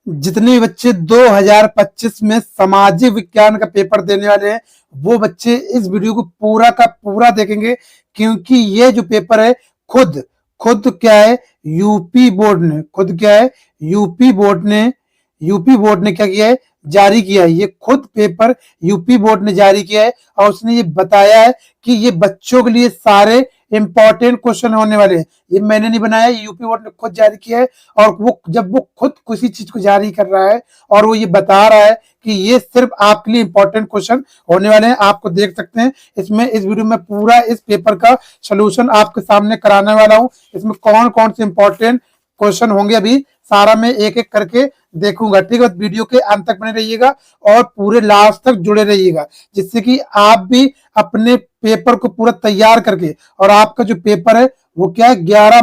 जितने भी बच्चे 2025 में सामाजिक विज्ञान का पेपर देने वाले हैं वो बच्चे इस वीडियो को पूरा का पूरा देखेंगे, क्योंकि ये जो पेपर है खुद खुद क्या है, यूपी बोर्ड ने खुद क्या है, यूपी बोर्ड ने क्या किया है, जारी किया है। ये खुद पेपर यूपी बोर्ड ने जारी किया है और उसने ये बताया है कि ये बच्चों के लिए सारे इंपॉर्टेंट क्वेश्चन होने वाले हैं। ये मैंने नहीं बनाया, यूपी बोर्ड ने खुद जारी किया है। और वो खुद किसी चीज को जारी कर रहा है और वो ये बता रहा है कि ये सिर्फ आपके लिए इंपॉर्टेंट क्वेश्चन होने वाले हैं। आपको देख सकते हैं इसमें, इस वीडियो में पूरा इस पेपर का सोल्यूशन आपके सामने कराने वाला हूं। इसमें कौन कौन से इंपॉर्टेंट क्वेश्चन होंगे अभी सारा मैं एक एक करके देखूंगा। ठीक है, वीडियो के अंत तक बने रहिएगा और पूरे लास्ट तक जुड़े रहिएगा, जिससे कि आप भी अपने पेपर को पूरा तैयार करके, और आपका जो पेपर है वो क्या है 11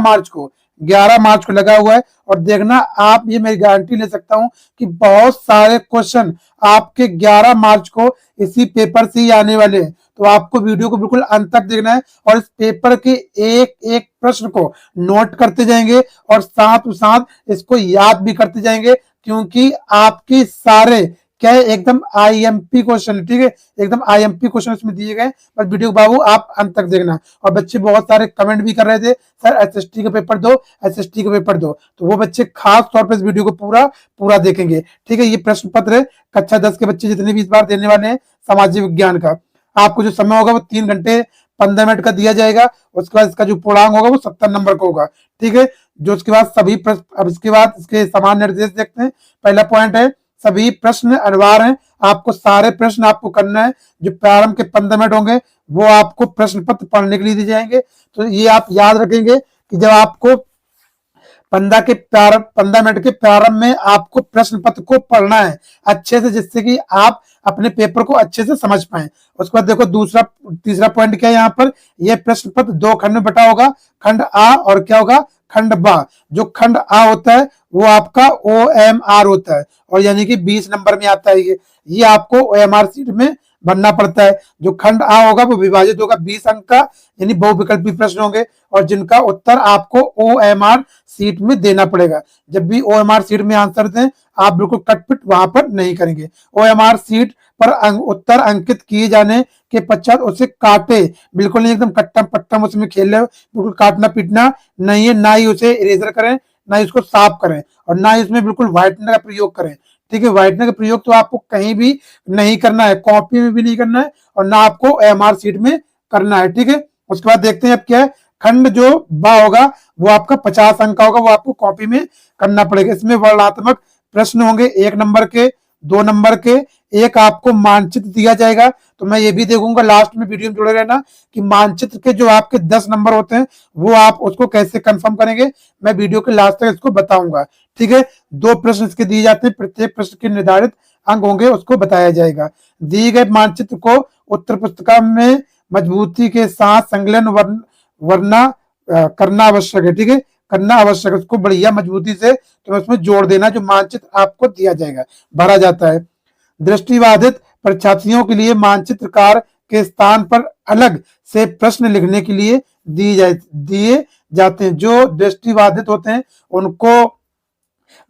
मार्च को लगा हुआ है। और देखना आप, ये मैं गारंटी ले सकता हूं कि बहुत सारे क्वेश्चन आपके 11 मार्च को इसी पेपर से ही आने वाले हैं। तो आपको वीडियो को बिल्कुल अंत तक देखना है और इस पेपर के एक एक प्रश्न को नोट करते जाएंगे और साथ साथ इसको याद भी करते जाएंगे, क्योंकि आपके सारे क्या है एकदम आईएमपी क्वेश्चन। ठीक है, एकदम आईएमपी क्वेश्चन इसमें दिए गए। बस वीडियो बाबू आप अंत तक देखना। और बच्चे बहुत सारे कमेंट भी कर रहे थे, सर एसएसटी का पेपर दो, एसएसटी का पेपर दो। तो वो बच्चे खास तौर पर इस वीडियो को पूरा देखेंगे। ठीक है, ये प्रश्न पत्र है कक्षा 10 के बच्चे जितने भी इस बार देने वाले हैं सामाजिक विज्ञान का। आपको जो समय होगा वो 3 घंटे 15 मिनट का दिया जाएगा। उसके बाद इसका जो पूर्णांक होगा वो 70 नंबर का होगा। ठीक है, जो उसके बाद सभी प्रश्न, अब इसके बाद इसके समान निर्देश देखते हैं। पहला पॉइंट है सभी प्रश्न अनिवार्य हैं। आपको सारे प्रश्न आपको करना है। जो प्रारंभ के 15 मिनट होंगे वो आपको प्रश्न पत्र पढ़ने के लिए दिए जाएंगे। तो ये आप याद रखेंगे कि जब आपको 15 मिनट के प्रारंभ में आपको प्रश्न पत्र को पढ़ना है अच्छे से, जिससे कि आप अपने पेपर को अच्छे से समझ पाए। उसके बाद देखो तीसरा पॉइंट क्या है, यहाँ पर यह प्रश्न पत्र 2 खंड में बटा होगा, खंड आ और क्या होगा, खंड बा। जो खंड आ होता है वो आपका OMR होता है और यानी कि 20 नंबर में आता है। ये आपको OMR सीट में भरना पड़ता है। जो खंड आ होगा वो विभाजित होगा 20 अंक का, यानी बहुविकल्पी प्रश्न होंगे और जिनका उत्तर आपको OMR सीट में देना पड़ेगा। जब भी OMR सीट में आंसर दें आप बिल्कुल कटपिट वहां पर नहीं करेंगे। OMR सीट पर उत्तर अंकित किए जाने के पश्चात उसे काटे, बिल्कुल नहीं एकदम कट्टम पट्टम उसमें खेल रहे हो, बिल्कुल काटना पीटना नहीं है। ना ही उसे इरेजर करें, ना ही उसको साफ करें और ना ही उसमें बिल्कुल व्हाइटनर का प्रयोग करें। ठीक है, व्हाइटनर का प्रयोग तो आपको कहीं भी नहीं करना है, कॉपी में भी नहीं करना है और ना आपको OMR सीट में करना है। ठीक है, उसके बाद देखते हैं अब क्या है, खंड जो बा होगा वो आपका 50 अंक का होगा, वो आपको कॉपी में करना पड़ेगा। इसमें वर्णनात्मक प्रश्न होंगे 1 नंबर के, 2 नंबर के, एक आपको मानचित्र दिया जाएगा। तो मैं ये भी देखूंगा लास्ट में, वीडियो में जुड़े रहना, कि मानचित्र के जो आपके 10 नंबर होते हैं वो आप उसको कैसे कंफर्म करेंगे, मैं वीडियो के लास्ट तक इसको बताऊंगा। ठीक है, 2 प्रश्न इसके दिए जाते हैं, प्रत्येक प्रश्न के निर्धारित अंक होंगे उसको बताया जाएगा। दिए गए मानचित्र को उत्तर पुस्तिका में मजबूती के साथ संकलन वरना करना आवश्यक है। ठीक है, करना आवश्यक है, उसको बढ़िया मजबूती से तो उसमें जोड़ देना जो मानचित्र आपको दिया जाएगा, भरा जाता है। दृष्टिबाधित परीक्षार्थियों के लिए मानचित्रकार के स्थान पर अलग से प्रश्न लिखने के लिए दिए जाते हैं। जो दृष्टिबाधित होते हैं उनको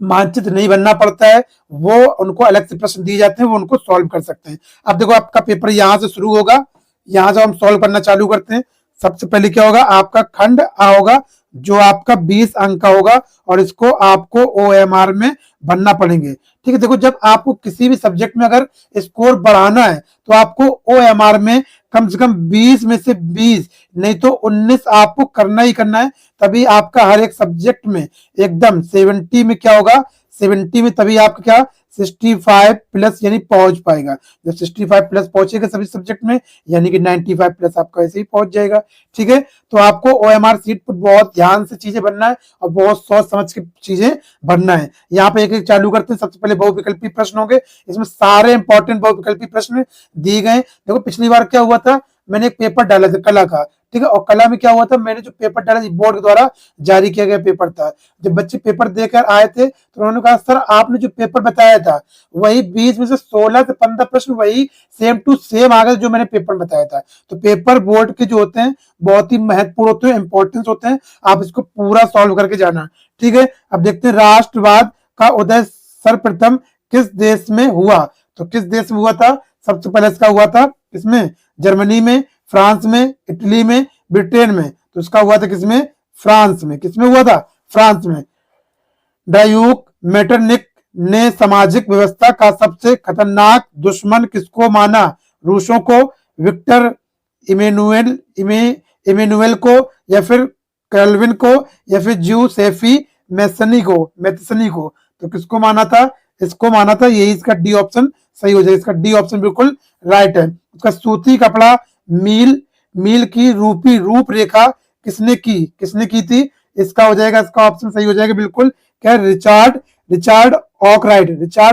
मानचित्र नहीं बनना पड़ता है, वो उनको अलग से प्रश्न दिए जाते हैं, वो उनको सॉल्व कर सकते हैं। अब देखो आपका पेपर यहां से शुरू होगा, यहां से हम सॉल्व करना चालू करते हैं। सबसे पहले क्या होगा, आपका खंड आ होगा जो आपका 20 अंक का होगा और इसको आपको OMR में भरना पड़ेंगे। ठीक है, देखो जब आपको किसी भी सब्जेक्ट में अगर स्कोर बढ़ाना है तो आपको OMR में कम से कम 20 में से 20 नहीं तो 19 आपको करना ही करना है। तभी आपका हर एक सब्जेक्ट में एकदम 70 में क्या होगा, 70 में तभी आपका क्या 65 प्लस यानी पहुंच पाएगा। जब 65 प्लस पहुंचेगा सभी सब्जेक्ट में, यानी कि 95 प्लस आपका ऐसे ही पहुंच जाएगा। ठीक है, तो आपको OMR सीट पर बहुत ध्यान से चीजें बनना है और बहुत सोच समझ के चीजें भरना है। यहाँ पे एक एक चालू करते हैं। सबसे पहले बहुविकल्पी प्रश्न होंगे, इसमें सारे इंपॉर्टेंट बहुविकल्पी प्रश्न दिए गए। देखो पिछली बार क्या हुआ था, मैंने एक पेपर डाला था कला का। ठीक है, और कला में क्या हुआ था, मैंने जो पेपर डाला बोर्ड के द्वारा जारी किया गया पेपर था। जब बच्चे पेपर देकर आए थे तो उन्होंने कहा सर आपने जो पेपर बताया था वही 20 में से 16 से 15 प्रश्न वही सेम टू सेम आ गए जो मैंने पेपर बताया था। तो पेपर बोर्ड के जो होते हैं बहुत ही महत्वपूर्ण होते हैं, इंपॉर्टेंस होते हैं, आप इसको पूरा सॉल्व करके जाना। ठीक है, अब देखते हैं राष्ट्रवाद का उदय सर्वप्रथम किस देश में हुआ? तो किस देश में हुआ था? सबसे पहले इसका हुआ था किसमें? जर्मनी में, फ्रांस में, इटली में, ब्रिटेन में। तो इसका हुआ था किसमें? फ्रांस में। किसमें हुआ था? फ्रांस में। डायूक मेटरनिक ने सामाजिक व्यवस्था का सबसे खतरनाक दुश्मन किसको माना? रूसों को, विक्टर इमेनुएल को, या फिर कैल्विन को, या फिर ज्यूसेफी मैथसनी को। तो किसको माना था? इसको माना था। यही इसका डी ऑप्शन सही हो जाएगा। इसका डी ऑप्शन बिल्कुल राइट है। उसका सूती कपड़ा मील मील की रूपरेखा किसने की थी? इसका हो जाएगा, इसका ऑप्शन सही हो जाएगा बिल्कुल। क्या? रिचार्ड रिचार्ड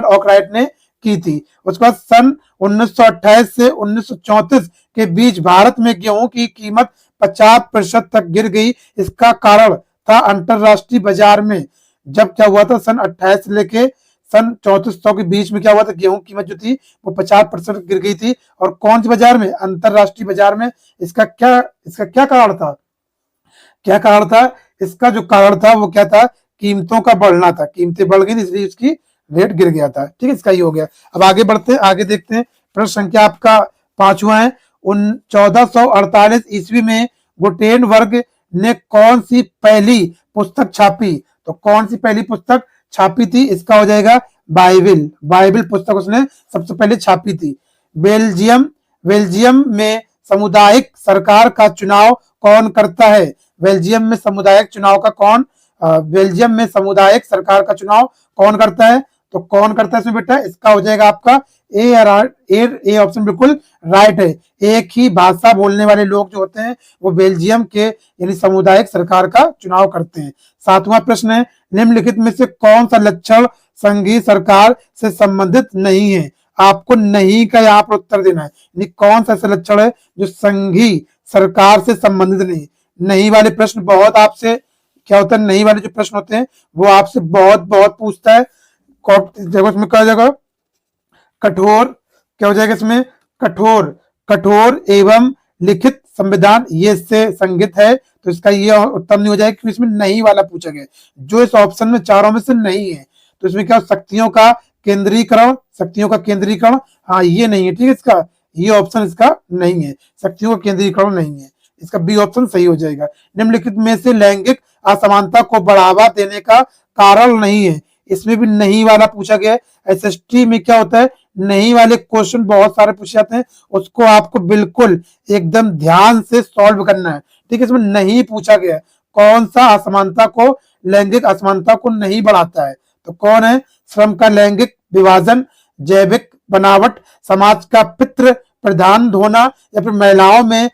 ऑकराइट ने की थी। उसके बाद सन 1928 से 1934 के बीच भारत में गेहूं की कीमत 50% तक गिर गई। इसका कारण था अंतरराष्ट्रीय बाजार में जब क्या हुआ था? सन 28 से लेके सन 3400 के बीच में क्या हुआ था? गेहूं की कीमत जो थी वो 50% गिर गई थी। और कौन से बाजार में? अंतरराष्ट्रीय बाजार में। इसका क्या कारण था? क्या कारण था? इसका जो कारण था वो क्या था? कीमतों का बढ़ना था। कीमतें बढ़ गई इसलिए उसकी रेट गिर गया था। ठीक है, इसका ये हो गया। अब आगे बढ़ते हैं, आगे देखते हैं। प्रश्न संख्या आपका 5वां है। 1448 ईस्वी में गुटेनबर्ग ने कौन सी पहली पुस्तक छापी? तो कौन सी पहली पुस्तक छापी थी? इसका हो जाएगा बाइबिल पुस्तक उसने सबसे पहले छापी थी। बेल्जियम में सामुदायिक सरकार का चुनाव कौन करता है? बेल्जियम में सामुदायिक सरकार का चुनाव कौन करता है? तो कौन करता है इसमें बेटा? इसका हो जाएगा आपका ए ऑप्शन बिल्कुल राइट है। एक ही भाषा बोलने वाले लोग जो होते हैं वो बेल्जियम के यानी सामुदायिक सरकार का चुनाव करते हैं। 7वां प्रश्न है, निम्नलिखित में से कौन सा लक्षण संघीय सरकार से संबंधित नहीं है? आपको नहीं का यहाँ पर उत्तर देना है। यानी कौन सा ऐसा लक्षण है जो संघीय सरकार से संबंधित नहीं? नहीं वाले प्रश्न बहुत आपसे क्या होता है? नहीं वाले जो प्रश्न होते हैं वो आपसे बहुत पूछता है। देखो इसमें क्या हो जाएगा? कठोर। क्या हो जाएगा इसमें? कठोर एवं लिखित संविधान ये इससे संगत है। तो इसका ये उत्तर नहीं हो जाएगा क्योंकि इसमें नहीं वाला पूछा गया जो इस ऑप्शन में चारों में से नहीं है। तो इसमें क्या? शक्तियों का केंद्रीकरण, हाँ ये नहीं है। ठीक है, इसका ये ऑप्शन इसका नहीं है। शक्तियों का केंद्रीकरण नहीं है। इसका बी ऑप्शन सही हो जाएगा। निम्नलिखित में से लैंगिक असमानता को बढ़ावा देने का कारण नहीं है। इसमें भी नहीं वाला पूछा गया है। एसएसटी में क्या होता है? नहीं वाले क्वेश्चन बहुत सारे पूछे जाते हैं, उसको आपको बिल्कुल एकदम ध्यान से सॉल्व करना है। ठीक है, इसमें नहीं पूछा गया है कौन सा असमानता को, लैंगिक असमानता को नहीं बढ़ाता है। तो कौन है? श्रम का लैंगिक विभाजन, जैविक बनावट, समाज का पितृ प्रधान होना, या फिर महिलाओं में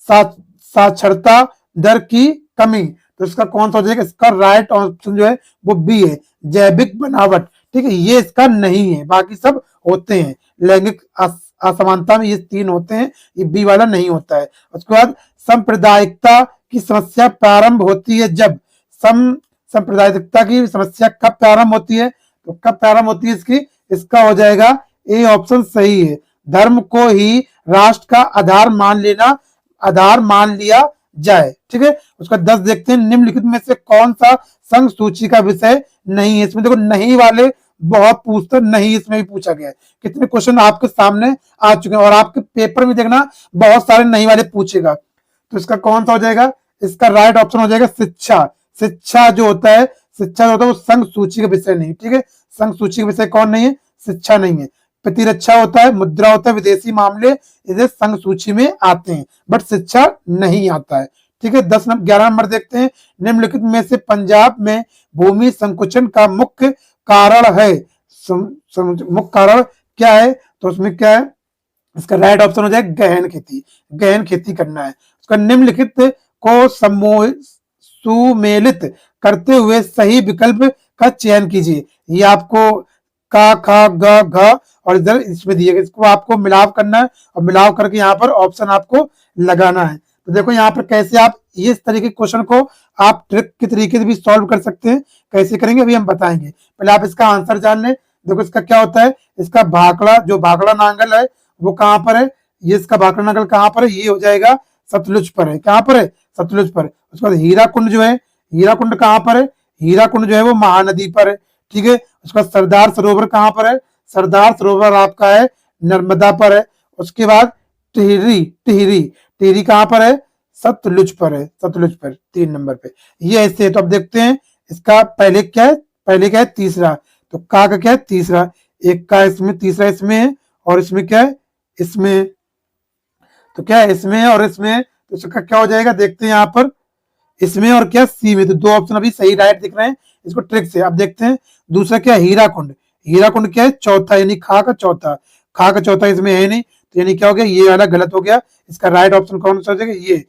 साक्षरता दर की कमी। तो इसका कौन सा हो जाएगा? इसका राइट ऑप्शन जो है वो बी है, जैविक बनावट। ठीक है, ये इसका नहीं है, बाकी सब होते हैं। लैंगिक असमानता में ये 3 होते हैं, ये बी वाला नहीं होता है। उसके बाद सांप्रदायिकता की समस्या प्रारंभ होती है जब सांप्रदायिकता की समस्या कब प्रारंभ होती है? तो कब प्रारंभ होती है इसकी? इसका हो जाएगा ए ऑप्शन सही है। धर्म को ही राष्ट्र का आधार मान लिया जाए। ठीक है, उसका 10 देखते हैं। निम्नलिखित में से कौन सा संघ सूची का विषय नहीं है? इसमें देखो नहीं वाले बहुत पूछते, नहीं इसमें भी पूछा गया है। कितने क्वेश्चन आपके सामने आ चुके हैं और आपके पेपर में देखना बहुत सारे नहीं वाले पूछेगा। तो इसका कौन सा हो जाएगा? इसका राइट ऑप्शन हो जाएगा शिक्षा जो होता है वो संघ सूची का विषय नहीं। ठीक है, संघ सूची का विषय कौन नहीं है? शिक्षा नहीं है। प्रतिरक्षा होता है, मुद्रा होता है, विदेशी मामले इसे संघ सूची में आते हैं, बट शिक्षा नहीं आता है। ठीक है, 11 नंबर देखते हैं। निम्नलिखित में से पंजाब में भूमि संकुचन का मुख्य कारण है, मुख्य कारण क्या है? तो उसमें क्या है? इसका राइट ऑप्शन हो जाएगा गहन खेती करना है। उसका निम्नलिखित को सुमेलित करते हुए सही विकल्प का चयन कीजिए। ये आपको का, खा, ग, घ और इधर इसमें दिए गए, इसको आपको मिलाव करना है और मिलाव करके यहाँ पर ऑप्शन आपको लगाना है। तो देखो यहाँ पर कैसे आप इस तरीके के क्वेश्चन को आप ट्रिक के तरीके से भी सॉल्व कर सकते हैं। कैसे करेंगे अभी हम बताएंगे, पहले आप इसका आंसर जान लें। देखो इसका क्या होता है? इसका भाखड़ा नांगल है वो कहाँ पर है? ये इसका भाखड़ा नांगल कहाँ पर है? ये हो जाएगा सतलुज पर है। कहाँ पर है? सतलुज पर। उसके बाद हीराकुंड जो है, हीराकुंड कहाँ पर है? हीराकुंड जो है वो महानदी पर है। ठीक है। उसका सरदार सरोवर कहाँ पर है? सरदार सरोवर आपका है नर्मदा पर है। उसके बाद टिहरी, टिहरी, टिहरी कहाँ पर है? सतलुज पर है, सतलुज पर 3 नंबर पे। ये ऐसे है। तो अब देखते हैं इसका पहले क्या है, पहले क्या है? तीसरा। तो का क्या है? तीसरा। एक का इसमें, तीसरा इसमें है, और इसमें क्या है? इसमें। तो क्या है? इसमें है और इसमें है। तो इसका क्या हो जाएगा? देखते हैं यहाँ पर, इसमें और क्या? सी में। तो 2 ऑप्शन अभी सही राइट दिख रहे हैं इसको ट्रिक से। अब देखते हैं दूसरा क्या है? हीराकुंड। हीराकुंड क्या है? चौथा, यानी खा का चौथा। खा का चौथा इसमें है नहीं, तो यानी क्या हो गया? ये वाला गलत हो गया। इसका राइट ऑप्शन कौन सा हो जाएगा? ये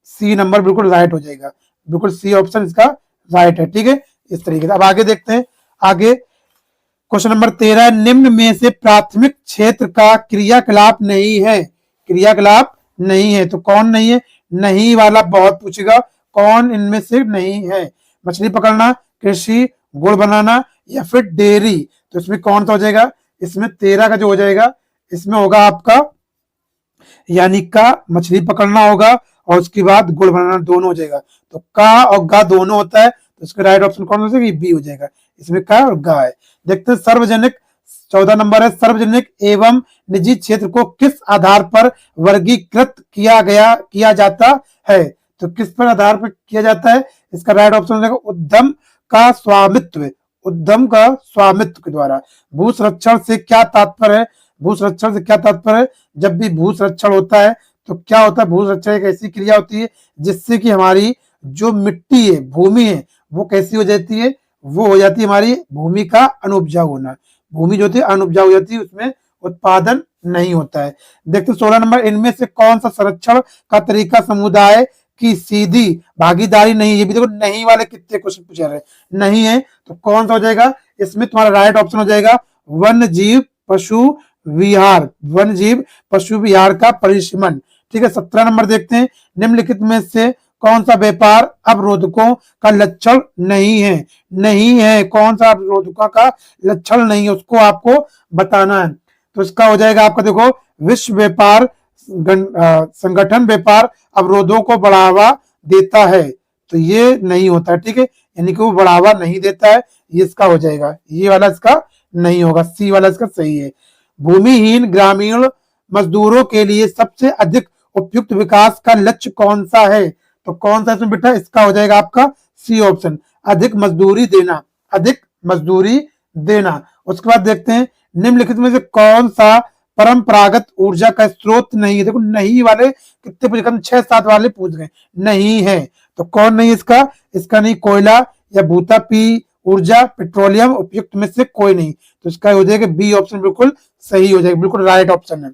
सी नंबर बिल्कुल राइट हो जाएगा। बिल्कुल सी ऑप्शन इसका राइट है। ठीक है, इस तरीके से। अब आगे देखते हैं। आगे क्वेश्चन नंबर 13, निम्न में से प्राथमिक क्षेत्र का क्रियाकलाप नहीं है। क्रियाकलाप नहीं है, तो कौन नहीं है? नहीं वाला बहुत पूछेगा, कौन इनमें से नहीं है? मछली पकड़ना, कृषि, गुड़ बनाना, या फिर डेयरी। तो इसमें कौन सा हो जाएगा? इसमें 13 का जो हो जाएगा, इसमें होगा आपका यानी का मछली पकड़ना होगा, और उसके बाद गुड़ बनाना, दोनों हो जाएगा। तो का और गा दोनों होता है, तो इसका राइट ऑप्शन कौन हो जाएगा? बी हो जाएगा। इसमें का और गा है। देखते हैं सार्वजनिक, 14 नंबर है, सार्वजनिक एवं निजी क्षेत्र को किस आधार पर वर्गीकृत किया जाता है? तो किस पर आधार पर किया जाता है? इसका राइट ऑप्शन हो जाएगा उद्यम का स्वामित्व, उद्यम का स्वामित्व के द्वारा। भू संरक्षण से क्या तात्पर्य है? भू संरक्षण से क्या तात्पर्य है? जब भी भू संरक्षण होता है तो क्या होता है? भू संरक्षण एक ऐसी क्रिया होती है जिससे कि हमारी जो मिट्टी है, भूमि है, वो कैसी हो जाती है? वो हो जाती है हमारी भूमि का अनुपजाऊ होना। भूमि जो होती है अनुपजाऊ हो जाती है, उसमें उत्पादन नहीं होता है। देखते 16 नंबर, इनमें से कौन सा संरक्षण का तरीका समुदाय की सीधी भागीदारी नहीं? ये भी देखो नहीं वाले कितने क्वेश्चन पूछे रहे, नहीं है, तो कौन सा हो जाएगा? इसमें तुम्हारा राइट ऑप्शन हो जाएगा वन्य जीव पशु विहार, वन्य जीव पशु विहार का परिसीमन। ठीक है, 17 नंबर देखते हैं, निम्नलिखित में से कौन सा व्यापार अवरोधकों का लक्षण नहीं है? नहीं है, कौन सा अवरोधकों का लक्षण नहीं है, उसको आपको बताना है। तो इसका हो जाएगा आपका, देखो, विश्व व्यापार संगठन व्यापार अवरोधों को बढ़ावा देता है, तो ये नहीं होता है। ठीक है, यानी कि वो बढ़ावा नहीं देता है, ये इसका हो जाएगा, ये वाला इसका नहीं होगा, सी वाला इसका सही है। भूमिहीन ग्रामीण मजदूरों के लिए सबसे अधिक उपयुक्त विकास का लक्ष्य कौन सा है? तो कौन सा इसमें बेटा? इसका हो जाएगा आपका सी ऑप्शन, अधिक मजदूरी देना, अधिक मजदूरी देना। उसके बाद देखते हैं निम्नलिखित में से कौन सा परंपरागत ऊर्जा का स्रोत नहीं है? देखो नहीं वाले कितने पूछे, 6-7 वाले पूछ गए, नहीं है, तो कौन नहीं इसका? इसका नहीं कोयला या भूतापी ऊर्जा, पेट्रोलियम, उपयुक्त में से कोई नहीं। तो इसका हो जाएगा बी ऑप्शन बिल्कुल सही हो जाएगा, बिल्कुल राइट ऑप्शन है।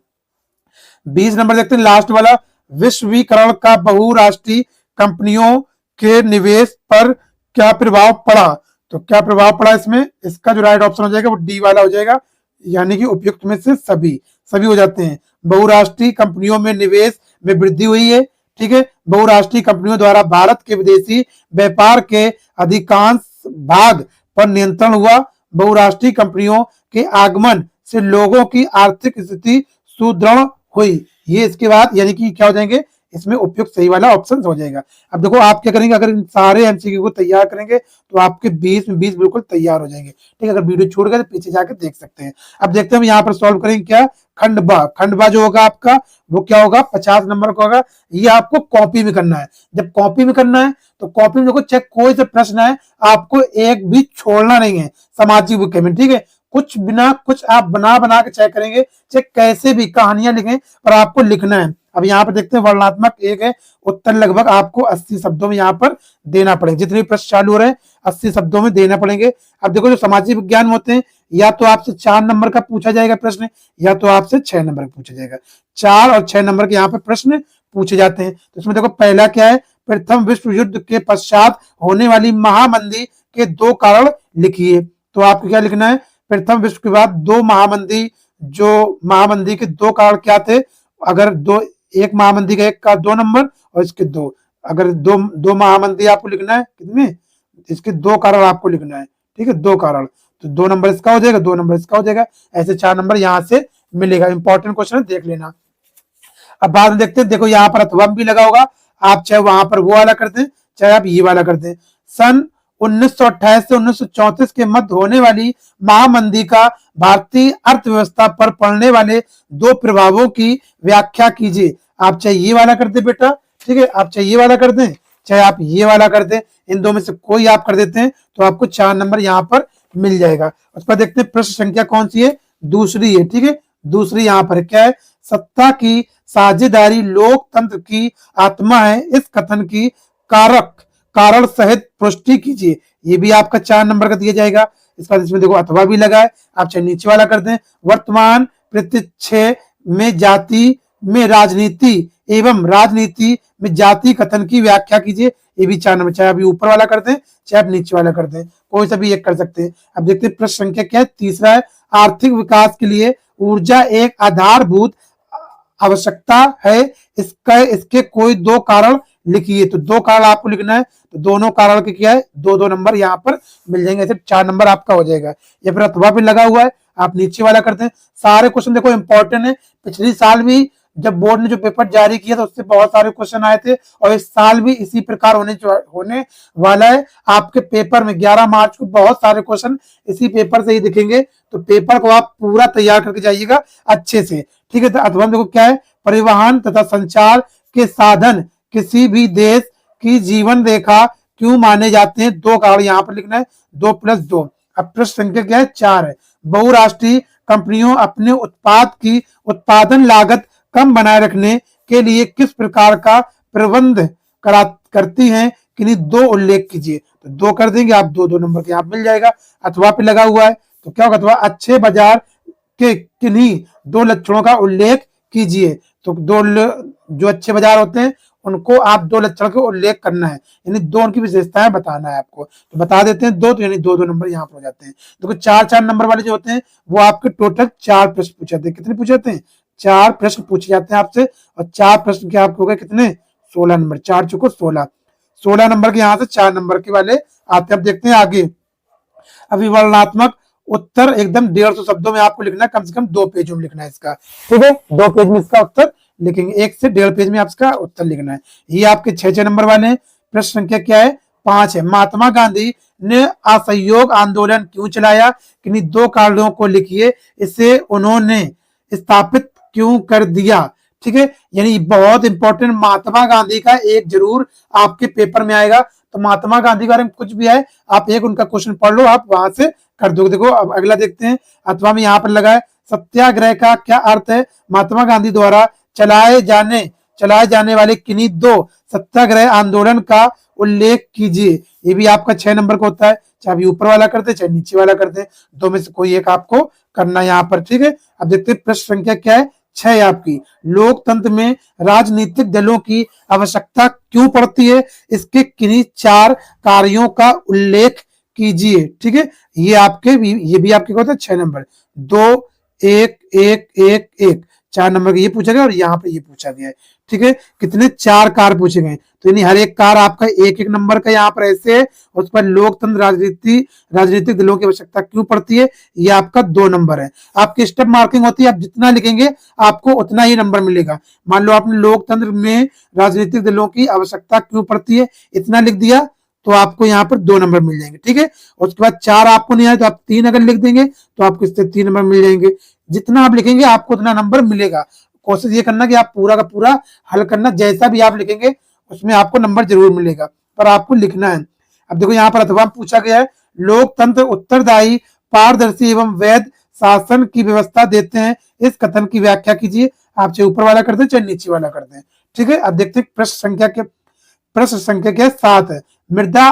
20 नंबर देखते हैं लास्ट वाला, विश्वीकरण का बहुराष्ट्रीय कंपनियों के निवेश पर क्या प्रभाव पड़ा? तो क्या प्रभाव पड़ा इसमें? इसका जो राइट ऑप्शन हो जाएगा वो डी वाला हो जाएगा, यानी कि उपयुक्त में से सभी, सभी हो जाते हैं। बहुराष्ट्रीय कंपनियों में निवेश में वृद्धि हुई है। ठीक है, बहुराष्ट्रीय कंपनियों द्वारा भारत के विदेशी व्यापार के अधिकांश भाग पर नियंत्रण हुआ। बहुराष्ट्रीय कंपनियों के आगमन से लोगों की आर्थिक स्थिति सुदृढ़ हुई। ये इसके बाद यानी कि क्या हो जाएंगे? इसमें उपयुक्त सही वाला ऑप्शन हो जाएगा। अब देखो आप क्या करेंगे, अगर इन सारे एमसीक्यू को तैयार करेंगे तो आपके 20 में 20 बिल्कुल तैयार हो जाएंगे। ठीक है, अगर वीडियो छूट गए तो पीछे जाकर देख सकते हैं। अब देखते हैं हम यहाँ पर सॉल्व करेंगे क्या, खंडबा। खंडबा जो होगा आपका वो क्या होगा? 50 नंबर का होगा। ये आपको कॉपी में करना है। जब कॉपी में करना है तो कॉपी में देखो चेक, कोई सा प्रश्न है आपको एक भी छोड़ना नहीं है सामाजिक विज्ञान में। ठीक है, कुछ बिना कुछ आप बना बना के चेक करेंगे, चेक कैसे भी कहानियां लिखें पर आपको लिखना है। अब यहाँ पर देखते हैं वर्णनात्मक एक है, उत्तर लगभग आपको 80 शब्दों में यहाँ पर देना पड़ेगा। जितने भी प्रश्न चालू हो रहे हैं 80 शब्दों में देना पड़ेंगे। अब देखो जो सामाजिक विज्ञान में होते हैं, या तो आपसे 4 नंबर का पूछा जाएगा प्रश्न, या तो आपसे 6 नंबर का पूछा जाएगा। 4 और 6 नंबर के यहाँ पर प्रश्न पूछे जाते हैं। तो इसमें देखो पहला क्या है, प्रथम विश्व युद्ध के पश्चात होने वाली महामंदी के 2 कारण लिखिए। तो आपको क्या लिखना है? प्रथम विश्व के बाद 2 महामंदी, जो महामंदी के 2 कारण क्या थे? अगर एक महामंदी का एक का 2 नंबर और इसके 2, अगर दो महामंदी आपको लिखना है, कितने? इसके 2 कारण आपको लिखना है। ठीक है, 2 कारण, तो 2 नंबर इसका हो जाएगा, 2 नंबर इसका हो जाएगा, ऐसे 4 नंबर यहाँ से मिलेगा। इंपॉर्टेंट क्वेश्चन है, देख लेना। अब बाद में देखते हैं, देखो यहाँ पर अथवा भी लगा होगा, आप चाहे वहां पर वो वाला करते हैं, चाहे आप ये वाला करते हैं। सन 1928 से 1934 के मध्य होने वाली महामंदी का भारतीय अर्थव्यवस्था पर पड़ने वाले दो प्रभावों की व्याख्या कीजिए। आप चाहे ये वाला कर दे बेटा, ठीक है, आप चाहे ये वाला कर दें, चाहे आप ये वाला कर दें, इन दो में से कोई आप कर देते हैं तो आपको 4 नंबर यहाँ पर मिल जाएगा। उस पर देखते हैं प्रश्न संख्या कौन सी है, दूसरी है, ठीक है। दूसरी यहाँ पर क्या है, सत्ता की साझेदारी लोकतंत्र की आत्मा है, इस कथन की कारण सहित पुष्टि कीजिए। ये भी आपका 4 नंबर का दिया जाएगा। इसका इसमें देखो अथवा भी लगा है, आप चाहे नीचे वाला कर दें। वर्तमान परिप्रेक्ष्य में जाति में राजनीति एवं राजनीति में जाति कथन की व्याख्या कीजिए। ये भी 4 नंबर, चाहे आप ऊपर वाला कर दें चाहे आप नीचे वाला कर दें, कोई सा भी एक कर सकते हैं। अब देखते हैं प्रश्न संख्या क्या है, तीसरा है, आर्थिक विकास के लिए ऊर्जा एक आधारभूत आवश्यकता है, इसके कोई दो कारण लिखिए। तो दो कारण आपको लिखना है, तो दोनों कारण के क्या है, दो दो नंबर यहाँ पर मिल जाएंगे, ऐसे 4 नंबर आपका हो जाएगा। या फिर अथवा भी लगा हुआ है, आप नीचे वाला करते हैं। सारे क्वेश्चन देखो इंपॉर्टेंट है, पिछले साल भी जब बोर्ड ने जो पेपर जारी किया था उससे बहुत सारे क्वेश्चन आए थे, और इस साल भी इसी प्रकार होने वाला है। आपके पेपर में 11 मार्च को बहुत सारे क्वेश्चन इसी पेपर से ही दिखेंगे, तो पेपर को आप पूरा तैयार करके जाइएगा अच्छे से, ठीक है। तो अथवा देखो क्या है, परिवहन तथा संचार के साधन किसी भी देश की जीवन रेखा क्यों माने जाते हैं, दो कारण यहाँ पर लिखना है, 2+2। अब प्रश्न संख्या क्या है, 4 है, बहुराष्ट्रीय कंपनियों अपने उत्पाद की उत्पादन लागत कम बनाए रखने के लिए किस प्रकार का प्रबंध करती हैं, किन्हीं दो उल्लेख कीजिए। तो दो कर देंगे आप, दो दो नंबर के आप मिल जाएगा। अथवा पे लगा हुआ है तो क्या होगा, अथवा अच्छे बाजार के किन्हीं दो लक्षणों का उल्लेख कीजिए। तो दो जो अच्छे बाजार होते हैं उनको आप दो लक्षण का उल्लेख करना है, यानी दो उनकी विशेषताएं बताना है आपको। तो बता देते हैं दो, तो यानी दो दो नंबर यहाँ पर हो जाते हैं। देखो 4-4 नंबर वाले जो होते हैं वो आपके टोटल 4 प्रश्न पूछे जाते हैं। कितने पूछे जाते हैं, 4 प्रश्न पूछे जाते हैं आपसे, और 4 प्रश्न के आपको हो गए कितने, 16 नंबर, 4 चुको 16 नंबर के यहाँ से 4 नंबर के वाले आते हैं। अब देखते हैं आगे। अभी वर्णनात्मक उत्तर एकदम 150 शब्दों में आपको लिखना है, कम से कम 2 पेज में लिखना है इसका, ठीक है। 2 पेज में इसका उत्तर लिखेंगे, 1 से 1.5 पेज में आपका उत्तर लिखना है। ये आपके 6 नंबर वाले हैं। प्रश्न संख्या क्या है, 5 है, महात्मा गांधी ने असहयोग आंदोलन क्यों चलाया, किन्हीं दो कारणों को लिखिए, इसे उन्होंने स्थापित क्यों कर दिया, ठीक है। यानी बहुत इंपॉर्टेंट, महात्मा गांधी का एक जरूर आपके पेपर में आएगा। तो महात्मा गांधी के बारे में कुछ भी है आप एक उनका क्वेश्चन पढ़ लो, आप वहां से कर दोगे। देखो अब अगला देखते हैं, अथवा में यहाँ पर लगा है, सत्याग्रह का क्या अर्थ है, महात्मा गांधी द्वारा चलाए जाने वाले किन्हीं दो सत्याग्रह आंदोलन का उल्लेख कीजिए। ये भी आपका 6 नंबर का होता है, चाहे ऊपर वाला करते चाहे नीचे वाला करते, दो में से कोई एक आपको करना है यहाँ पर, ठीक है। अब देखते हैं प्रश्न संख्या क्या है, 6 आपकी, लोकतंत्र में राजनीतिक दलों की आवश्यकता क्यों पड़ती है, इसके किन्हीं 4 कार्यों का उल्लेख कीजिए, ठीक है। ये आपके भी, ये भी आपके होता है 6 नंबर, 2 1 1 1 1 4 नंबर का ये पूछा गया और यहाँ पे ये पूछा गया है, ठीक है। कितने 4 कार पूछे गए, तो यानी हर एक कार आपका 1-1 नंबर का यहाँ पर ऐसे है। उस पर लोकतंत्र राजनीतिक दलों की आवश्यकता क्यों पड़ती है, ये आपका 2 नंबर है। आपकी स्टेप मार्किंग होती है, आप जितना लिखेंगे आपको उतना ही नंबर मिलेगा। मान लो आपने लोकतंत्र में राजनीतिक दलों की आवश्यकता क्यों पड़ती है इतना लिख दिया, तो आपको यहाँ पर 2 नंबर मिल जाएंगे, ठीक है। उसके बाद 4 आपको नहीं आए तो आप 3 अगर लिख देंगे तो आपको इससे 3 नंबर मिल जाएंगे। जितना आप लिखेंगे आपको उतना नंबर मिलेगा। कोशिश ये करना कि आप पूरा का पूरा हल करना, जैसा भी आप लिखेंगे उसमें आपको नंबर जरूर मिलेगा, पर आपको लिखना है। अब देखो यहाँ पर अथवा पूछा गया है, लोकतंत्र उत्तरदायी, पारदर्शी एवं वैध शासन की व्यवस्था देते हैं, इस कथन की व्याख्या कीजिए। आप चाहे ऊपर वाला करते हैं चाहे नीचे वाला करते हैं, ठीक है। अब देखते हैं प्रश्न संख्या क्या 7 है, मृदा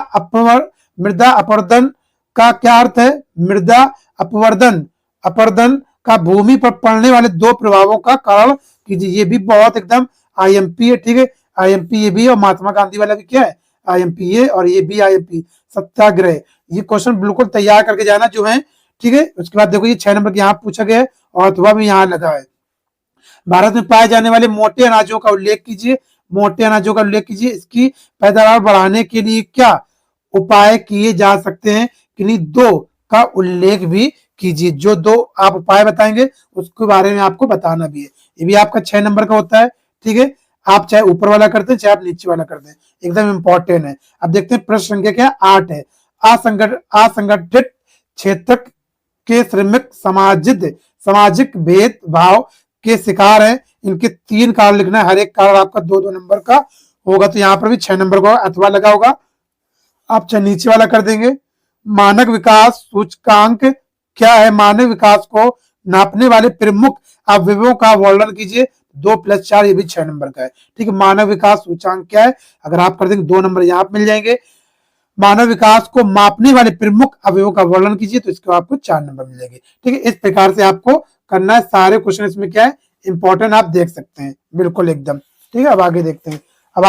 अपवर्दन का क्या अर्थ है, मृदा अपवर्दन का भूमि पर पड़ने वाले 2 प्रभावों का कारण कीजिए। ये भी बहुत एकदम आईएमपी है, ठीक है। आईएमपी ये भी, और महात्मा गांधी वाला भी क्या है आईएमपी है, और ये भी आईएमपी सत्याग्रह। ये क्वेश्चन बिल्कुल तैयार करके जाना जो है, ठीक है। उसके बाद देखो ये 6 नंबर यहाँ पूछा गया है, और अथवा भी यहाँ लगा है, भारत में पाए जाने वाले मोटे अनाजों का उल्लेख कीजिए, मोटे अनाजों का उल्लेख कीजिए, इसकी पैदावार बढ़ाने के लिए क्या उपाय किए जा सकते हैं, किन्हीं 2 का उल्लेख भी कीजिए। जो 2 आप उपाय बताएंगे उसके बारे में आपको बताना भी है। ये भी आपका 6 नंबर का होता है, ठीक है। आप चाहे ऊपर वाला करते हैं चाहे आप नीचे वाला करते हैं, एकदम इंपॉर्टेंट है। अब देखते हैं प्रश्न संख्या क्या 8 है, असंगठित क्षेत्र के श्रमिक सामाजिक भेदभाव के शिकार हैं। इनके 3 कारण लिखना है, हर एक कारण आपका 2-2 नंबर का होगा। तो यहाँ पर भी 6 नंबर का अथवा लगा होगा, आप चाहे नीचे वाला कर देंगे। मानव विकास सूचकांक क्या है? मानव विकास को नापने वाले प्रमुख अवयवों का वर्णन कीजिए। 2+4 ये भी 6 नंबर का है। ठीक है, मानव विकास सूचकांक क्या है? अगर आप कर देंगे 2 नंबर यहाँ मिल जाएंगे। मानव विकास को मापने वाले प्रमुख अवयवों का वर्णन कीजिए, तो इसको आपको 4 नंबर मिलेंगे। ठीक है, इस प्रकार से आपको करना है। सारे क्वेश्चन इसमें क्या है इंपॉर्टेंट, आप देख सकते हैं बिल्कुल एकदम। ठीक है, अब आगे देखते हैं। अब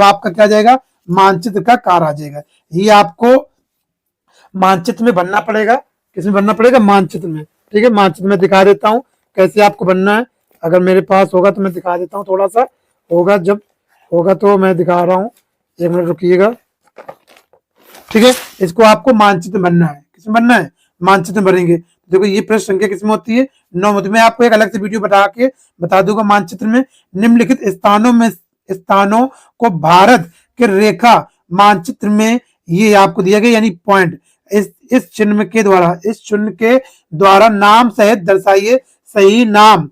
आपका क्या जाएगा, मानचित्र का कार्य आ जाएगा। ये आपको मानचित्र में बनना पड़ेगा। किसमें बनना पड़ेगा? मानचित्र में। ठीक है, मानचित्र में दिखा देता हूँ कैसे आपको बनना है। अगर मेरे पास होगा तो मैं दिखा देता हूँ, थोड़ा सा होगा, जब होगा तो मैं दिखा रहा हूँ। 1 मिनट रुकिएगा। ठीक है, इसको आपको मानचित्र बनना है। किसमें बनना है? मानचित्र बनेंगे। देखो ये प्रश्न संख्या किसमें होती है? 9 में। मैं आपको एक अलग से वीडियो बता दूंगा। मानचित्र में निम्नलिखित स्थानों को भारत के रेखा मानचित्र में ये आपको दिया गया, यानी पॉइंट इस चिन्ह के द्वारा नाम सहित दर्शाइए। सही नाम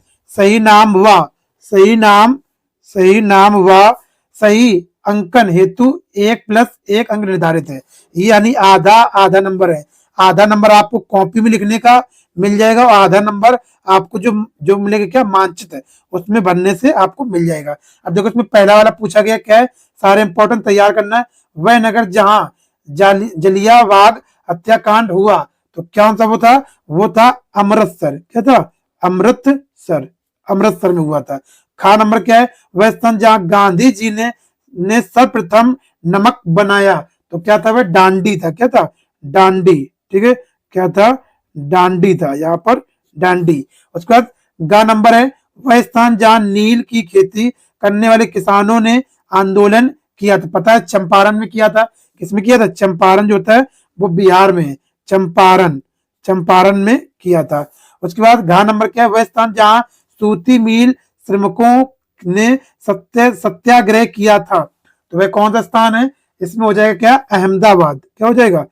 व सही अंकन हेतु 1+1 अंक निर्धारित है। यानी आधा नंबर है। आधा नंबर आपको कॉपी में लिखने का मिल जाएगा, और आधा नंबर आपको जो मिलेगा क्या, मानचित्र उसमें बनने से आपको मिल जाएगा। अब देखो इसमें पहला वाला पूछा गया क्या है, सारे इंपॉर्टेंट तैयार करना है। वह नगर जहां जलियांवाला हत्याकांड हुआ, तो क्या सा वो था अमृतसर। क्या था? अमृतसर में हुआ था। खा नंबर क्या है? वह स्थान जहां गांधी जी ने सर्वप्रथम नमक बनाया, तो क्या था? वह डांडी था। क्या था? डांडी। ठीक है, क्या था? डांडी था, यहाँ पर डांडी। उसके बाद गा नंबर है, वह स्थान जहां नील की खेती करने वाले किसानों ने आंदोलन किया था। पता है चंपारण में किया था। किसमें किया था? चंपारण जो होता है वो बिहार में है। चंपारण में किया था। उसके बाद घा नंबर क्या है? वह स्थान जहां सूती मिल श्रमिकों ने सत्याग्रह किया था, तो वह कौन सा स्थान है? इसमें हो जाएगा क्या? अहमदाबाद। क्या हो जाएगा?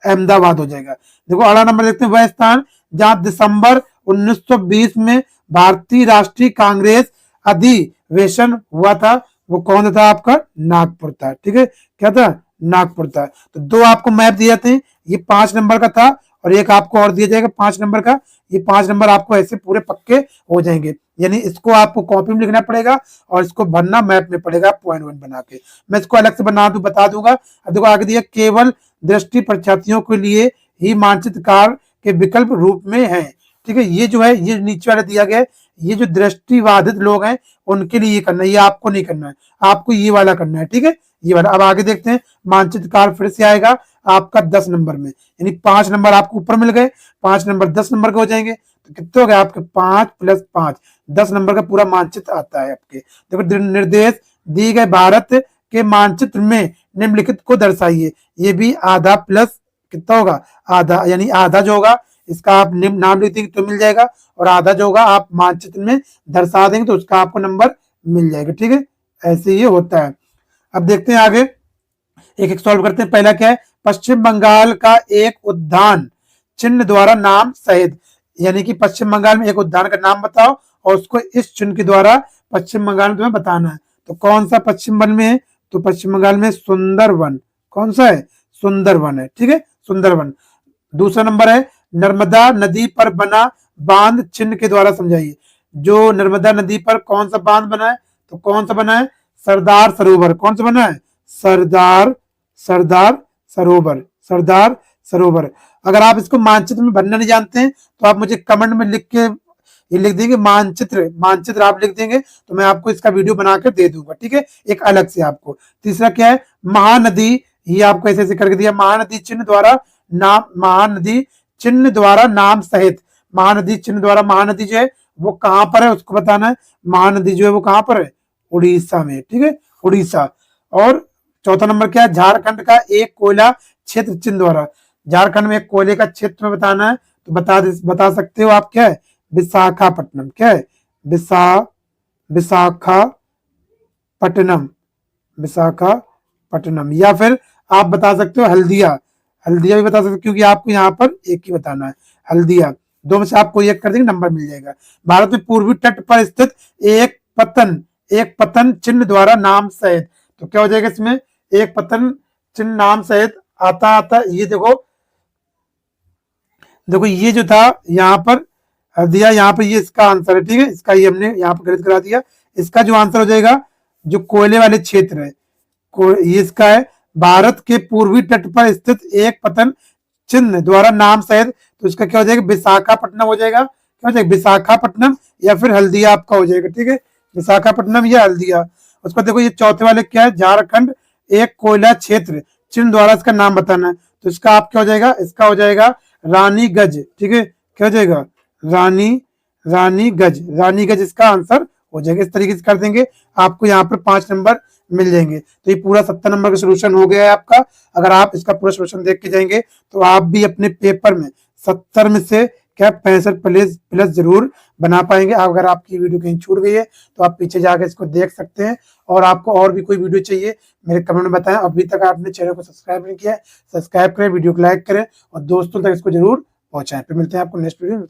अहमदाबाद हो जाएगा। देखो अगला नंबर देखते हैं, वह स्थान जहां दिसंबर 1920 में भारतीय राष्ट्रीय कांग्रेस अधिवेशन हुआ था, वो कौन सा था? आपका नागपुर था। ठीक है, क्या था? नागपुर था। तो 2 आपको मैप दिए थे, ये 5 नंबर का था, और एक आपको और दिया जाएगा 5 नंबर का। ये 5 नंबर आपको ऐसे पूरे पक्के हो जाएंगे। यानी इसको आपको कॉपी में लिखना पड़ेगा, और इसको भरना मैप में पड़ेगा पॉइंट बना के। मैं इसको अलग से बता दूंगा। अब देखो आगे दिया, केवल दृष्टि परीक्षार्थियों के लिए ही मानचित्रकार के विकल्प रूप में है। ठीक है, ये जो है ये नीचे वाला दिया गया है, ये जो दृष्टिबाधित लोग हैं उनके लिए ये करना है, ये आपको नहीं करना है, आपको ये वाला करना है। ठीक है, ये वाला। अब आगे देखते हैं, मानचित्रकार फिर से आएगा आपका 10 नंबर में, यानी 5 नंबर आपको ऊपर मिल गए। 5 नंबर 10 नंबर के हो जाएंगे, तो कितने हो गए आपके? 5+5 10 नंबर का पूरा मानचित्र आता है आपके। देखो निर्देश दिए गए भारत के मानचित्र में निम्नलिखित को दर्शाइए। ये भी आधा प्लस कितना होगा? आधा, यानी आधा जो होगा इसका आप नाम लिख देंगे तो मिल जाएगा, और आधा जो होगा आप मानचित्र में दर्शा देंगे तो उसका आपको नंबर मिल जाएगा। ठीक है, ऐसे ये होता है। अब देखते हैं आगे, एक एक सॉल्व करते हैं। पहला क्या है? पश्चिम बंगाल का एक उद्यान चिन्ह द्वारा नाम सहित, यानी कि पश्चिम बंगाल में एक उद्यान का नाम बताओ, और उसको इस चिन्ह के द्वारा पश्चिम बंगाल में तुम्हें बताना है। तो कौन सा पश्चिम बंगाल में है? तो पश्चिम बंगाल में सुंदरवन। कौन सा है? सुंदरवन है। ठीक है, सुंदरवन। दूसरा नंबर है, नर्मदा नदी पर बना बांध चिन्ह के द्वारा समझाइए। जो नर्मदा नदी पर कौन सा बांध बना है? तो कौन सा बना है? सरदार सरोवर। कौन सा बना है? सरदार सरोवर। अगर आप इसको मानचित्र में भरना नहीं जानते हैं तो आप मुझे कमेंट में लिख के ये लिख देंगे मानचित्र आप लिख देंगे, तो मैं आपको इसका वीडियो बनाकर दे दूंगा। ठीक है, एक अलग से आपको। तीसरा क्या है? महानदी। ये आपको ऐसे करके दिया, महानदी चिन्ह द्वारा नाम सहित। महानदी चिन्ह द्वारा, महानदी जो है वो कहां पर है उसको बताना है। महानदी जो है वो कहां पर है? उड़ीसा में। ठीक है, उड़ीसा। और चौथा नंबर क्या है? झारखंड का एक कोयला क्षेत्र चिन्ह द्वारा। झारखंड में एक कोयले का क्षेत्र में बताना है, तो बता सकते हो आप। क्या है? विशाखापट्टनम। क्या है? विशाखापट्टनम। विशाखापट्टनम। या फिर आप बता सकते हो हल्दिया, हल्दिया भी बता सकते हो, क्योंकि आपको यहाँ पर एक ही बताना है, हल्दिया। दो में से आप कोई एक कर देंगे, नंबर मिल जाएगा। भारत में पूर्वी तट पर स्थित एक पतन चिन्ह द्वारा नाम सहित, तो क्या हो जाएगा इसमें, एक पतन चिन्ह नाम सहित आता ये देखो, देखो ये जो था यहाँ पर दिया, यहाँ पर ये इसका आंसर है, ठीक है। इसका ये हमने यहाँ पर गलत करा दिया। इसका जो आंसर हो जाएगा, जो कोयले वाले क्षेत्र है, ये इसका है, भारत के पूर्वी तट पर स्थित एक पतन चिन्ह द्वारा नाम सहित, तो इसका क्या हो जाएगा, विशाखापट्टनम हो जाएगा। क्या हो जाएगा, विशाखापट्टनम या फिर हल्दिया आपका हो जाएगा, ठीक है। विशाखापट्टनम या हल्दिया। उसको देखो ये चौथे वाले क्या है, झारखंड एक कोयला क्षेत्र चिन्ह द्वारा इसका नाम बताना है, तो इसका आप क्या हो जाएगा, इसका हो जाएगा रानीगंज, ठीक है। क्या हो जाएगा, रानीगंज इसका आंसर हो जाएगा। इस तरीके से कर देंगे, आपको यहाँ पर 5 नंबर मिल जाएंगे। तो ये पूरा 70 नंबर का सोल्यूशन हो गया है आपका। अगर आप इसका पूरा सोल्यूशन देख के जाएंगे तो आप भी अपने पेपर में 70 में से क्या 65 प्लस जरूर बना पाएंगे। अगर आपकी वीडियो कहीं छूट गई है तो आप पीछे जाकर इसको देख सकते हैं। और आपको और भी कोई वीडियो चाहिए मेरे कमेंट में बताएं। अभी तक आपने चैनल को सब्सक्राइब नहीं किया है, सब्सक्राइब करें, वीडियो को लाइक करें और दोस्तों तक इसको जरूर पहुंचाएं। फिर मिलते हैं आपको नेक्स्ट वीडियो में।